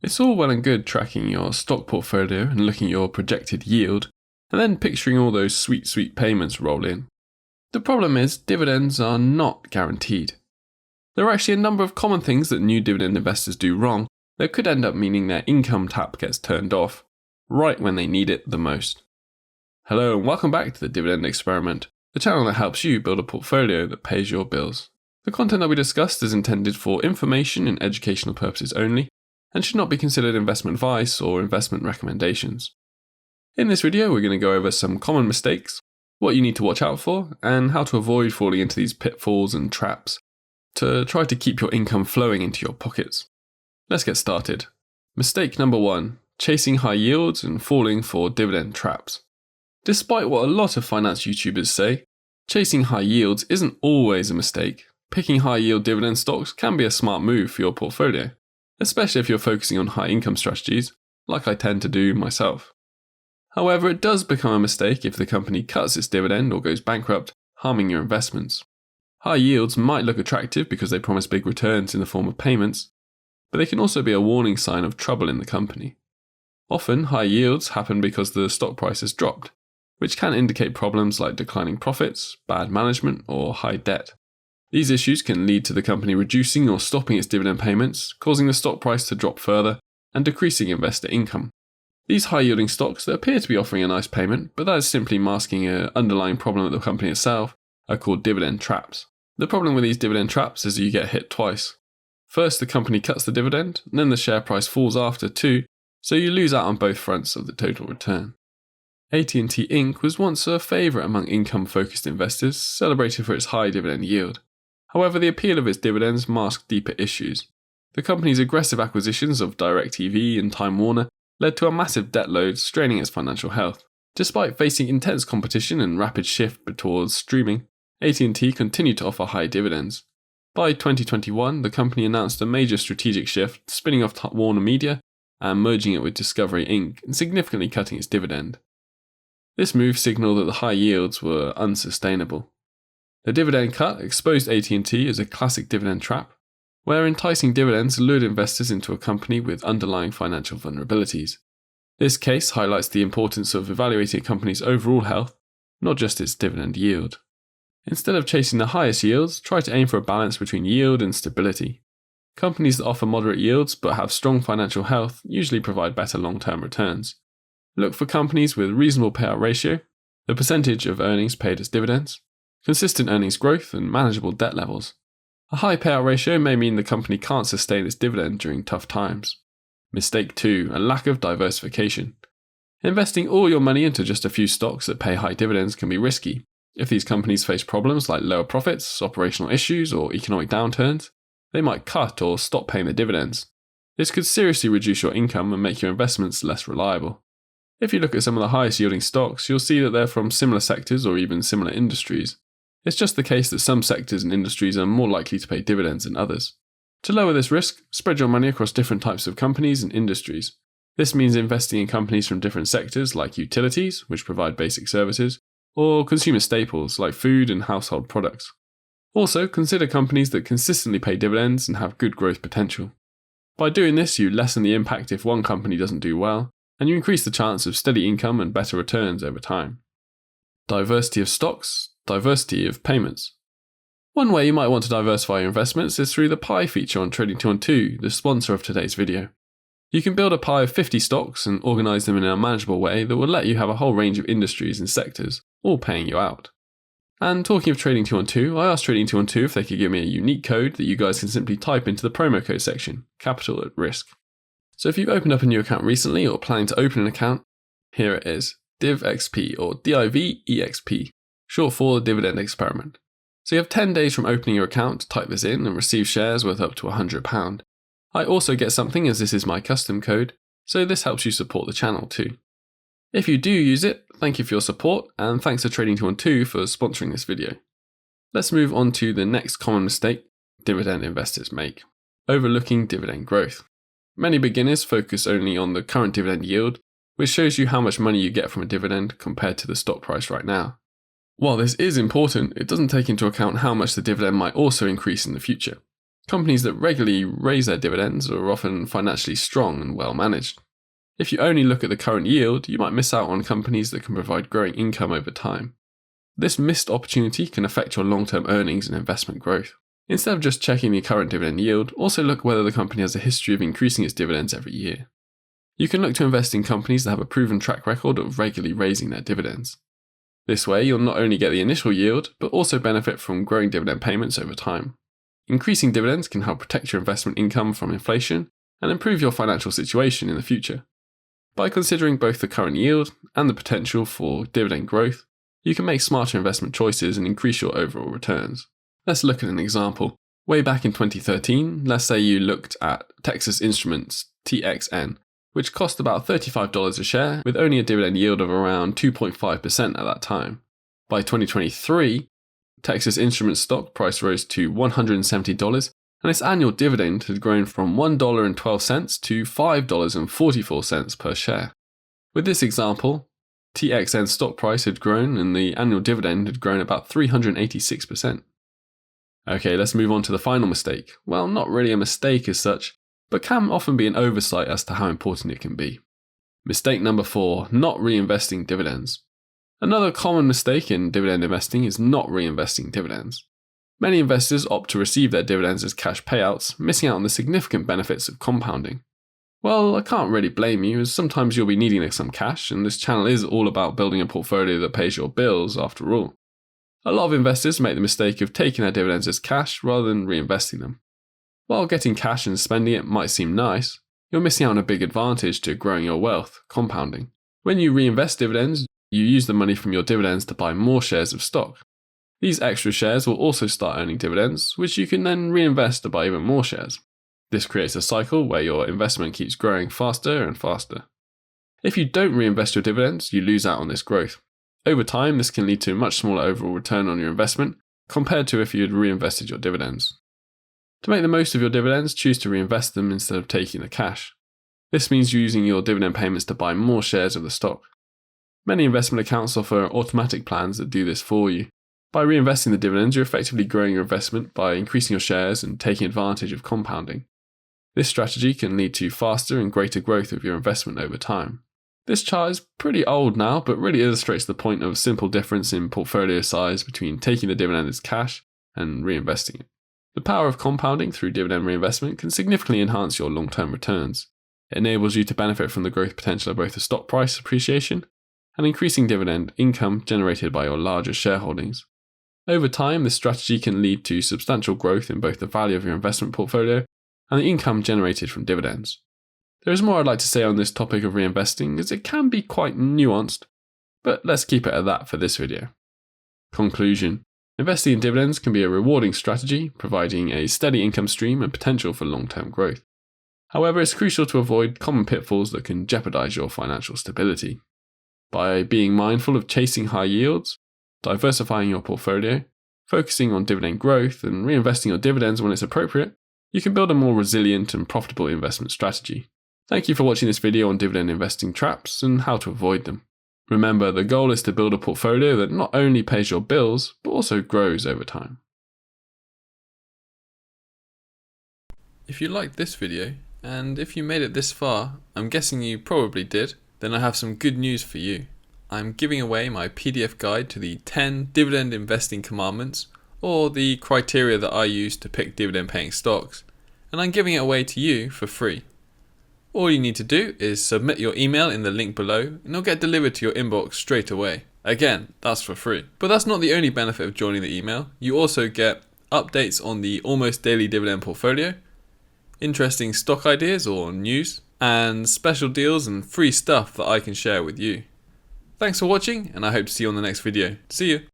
It's all well and good tracking your stock portfolio and looking at your projected yield, and then picturing all those sweet payments roll in. The problem is, dividends are not guaranteed. There are actually a number of common things that new dividend investors do wrong that could end up meaning their income tap gets turned off, right when they need it the most. Hello and welcome back to the Dividend Experiment, the channel that helps you build a portfolio that pays your bills. The content that we discussed is intended for information and educational purposes only, and should not be considered investment advice or investment recommendations. In this video, we're going to go over some common mistakes, what you need to watch out for, and how to avoid falling into these pitfalls and traps to try to keep your income flowing into your pockets. Let's get started. Mistake number 1, chasing high yields and falling for dividend traps. Despite what a lot of finance YouTubers say, chasing high yields isn't always a mistake. Picking high yield dividend stocks can be a smart move for your portfolio, especially if you're focusing on high income strategies, like I tend to do myself. However, it does become a mistake if the company cuts its dividend or goes bankrupt, harming your investments. High yields might look attractive because they promise big returns in the form of payments, but they can also be a warning sign of trouble in the company. Often, high yields happen because the stock price has dropped, which can indicate problems like declining profits, bad management, or high debt. These issues can lead to the company reducing or stopping its dividend payments, causing the stock price to drop further and decreasing investor income. These high-yielding stocks that appear to be offering a nice payment, but that is simply masking an underlying problem at the company itself, are called dividend traps. The problem with these dividend traps is that you get hit twice. First, the company cuts the dividend, and then the share price falls after too, so you lose out on both fronts of the total return. AT&T Inc. was once a favourite among income-focused investors, celebrated for its high dividend yield. However, the appeal of its dividends masked deeper issues. The company's aggressive acquisitions of DirecTV and Time Warner led to a massive debt load straining its financial health. Despite facing intense competition and rapid shift towards streaming, AT&T continued to offer high dividends. By 2021, the company announced a major strategic shift, spinning off Warner Media and merging it with Discovery Inc., and significantly cutting its dividend. This move signaled that the high yields were unsustainable. The dividend cut exposed AT&T as a classic dividend trap, where enticing dividends lured investors into a company with underlying financial vulnerabilities. This case highlights the importance of evaluating a company's overall health, not just its dividend yield. Instead of chasing the highest yields, try to aim for a balance between yield and stability. Companies that offer moderate yields but have strong financial health usually provide better long-term returns. Look for companies with reasonable payout ratio, the percentage of earnings paid as dividends, consistent earnings growth, and manageable debt levels. A high payout ratio may mean the company can't sustain its dividend during tough times. Mistake 2, a lack of diversification. Investing all your money into just a few stocks that pay high dividends can be risky. If these companies face problems like lower profits, operational issues, or economic downturns, they might cut or stop paying the dividends. This could seriously reduce your income and make your investments less reliable. If you look at some of the highest yielding stocks, you'll see that they're from similar sectors or even similar industries. It's just the case that some sectors and industries are more likely to pay dividends than others. To lower this risk, spread your money across different types of companies and industries. This means investing in companies from different sectors like utilities, which provide basic services, or consumer staples like food and household products. Also, consider companies that consistently pay dividends and have good growth potential. By doing this, you lessen the impact if one company doesn't do well, and you increase the chance of steady income and better returns over time. Diversity of stocks, diversity of payments. One way you might want to diversify your investments is through the pie feature on Trading212, the sponsor of today's video. You can build a pie of 50 stocks and organise them in a manageable way that will let you have a whole range of industries and sectors, all paying you out. And talking of Trading212, I asked Trading212 if they could give me a unique code that you guys can simply type into the promo code section, capital at risk. So if you've opened up a new account recently or planning to open an account, here it is, DivXP or DIVEXP, short for the Dividend Experiment. So you have 10 days from opening your account to type this in and receive shares worth up to £100. I also get something as this is my custom code, so this helps you support the channel too. If you do use it, thank you for your support, and thanks to Trading212 for sponsoring this video. Let's move on to the next common mistake dividend investors make, overlooking dividend growth. Many beginners focus only on the current dividend yield, which shows you how much money you get from a dividend compared to the stock price right now. While this is important, it doesn't take into account how much the dividend might also increase in the future. Companies that regularly raise their dividends are often financially strong and well managed. If you only look at the current yield, you might miss out on companies that can provide growing income over time. This missed opportunity can affect your long-term earnings and investment growth. Instead of just checking the current dividend yield, also look whether the company has a history of increasing its dividends every year. You can look to invest in companies that have a proven track record of regularly raising their dividends. This way, you'll not only get the initial yield, but also benefit from growing dividend payments over time. Increasing dividends can help protect your investment income from inflation and improve your financial situation in the future. By considering both the current yield and the potential for dividend growth, you can make smarter investment choices and increase your overall returns. Let's look at an example. Way back in 2013, let's say you looked at Texas Instruments TXN, which cost about $35 a share with only a dividend yield of around 2.5% at that time. By 2023, Texas Instruments stock price rose to $170, and its annual dividend had grown from $1.12 to $5.44 per share. With this example, TXN's stock price had grown and the annual dividend had grown about 386%. Okay, let's move on to the final mistake. Well, not really a mistake as such, but can often be an oversight as to how important it can be. Mistake number 4, not reinvesting dividends. Another common mistake in dividend investing is not reinvesting dividends. Many investors opt to receive their dividends as cash payouts, missing out on the significant benefits of compounding. Well, I can't really blame you, as sometimes you'll be needing some cash, and this channel is all about building a portfolio that pays your bills after all. A lot of investors make the mistake of taking their dividends as cash rather than reinvesting them. While getting cash and spending it might seem nice, you're missing out on a big advantage to growing your wealth, compounding. When you reinvest dividends, you use the money from your dividends to buy more shares of stock. These extra shares will also start earning dividends, which you can then reinvest to buy even more shares. This creates a cycle where your investment keeps growing faster and faster. If you don't reinvest your dividends, you lose out on this growth. Over time, this can lead to a much smaller overall return on your investment compared to if you had reinvested your dividends. To make the most of your dividends, choose to reinvest them instead of taking the cash. This means using your dividend payments to buy more shares of the stock. Many investment accounts offer automatic plans that do this for you. By reinvesting the dividends, you're effectively growing your investment by increasing your shares and taking advantage of compounding. This strategy can lead to faster and greater growth of your investment over time. This chart is pretty old now, but really illustrates the point of simple difference in portfolio size between taking the dividend as cash and reinvesting it. The power of compounding through dividend reinvestment can significantly enhance your long-term returns. It enables you to benefit from the growth potential of both the stock price appreciation and increasing dividend income generated by your larger shareholdings. Over time, this strategy can lead to substantial growth in both the value of your investment portfolio and the income generated from dividends. There is more I'd like to say on this topic of reinvesting, as it can be quite nuanced, but let's keep it at that for this video. Conclusion: investing in dividends can be a rewarding strategy, providing a steady income stream and potential for long-term growth. However, it's crucial to avoid common pitfalls that can jeopardize your financial stability. By being mindful of chasing high yields, diversifying your portfolio, focusing on dividend growth, and reinvesting your dividends when it's appropriate, you can build a more resilient and profitable investment strategy. Thank you for watching this video on dividend investing traps and how to avoid them. Remember, the goal is to build a portfolio that not only pays your bills, but also grows over time. If you liked this video, and if you made it this far, I'm guessing you probably did, then I have some good news for you. I'm giving away my PDF guide to the 10 dividend investing commandments, or the criteria that I use to pick dividend paying stocks, and I'm giving it away to you for free. All you need to do is submit your email in the link below and it'll get delivered to your inbox straight away. Again, that's for free. But that's not the only benefit of joining the email. You also get updates on the almost daily dividend portfolio, interesting stock ideas or news, and special deals and free stuff that I can share with you. Thanks for watching, and I hope to see you on the next video. See you!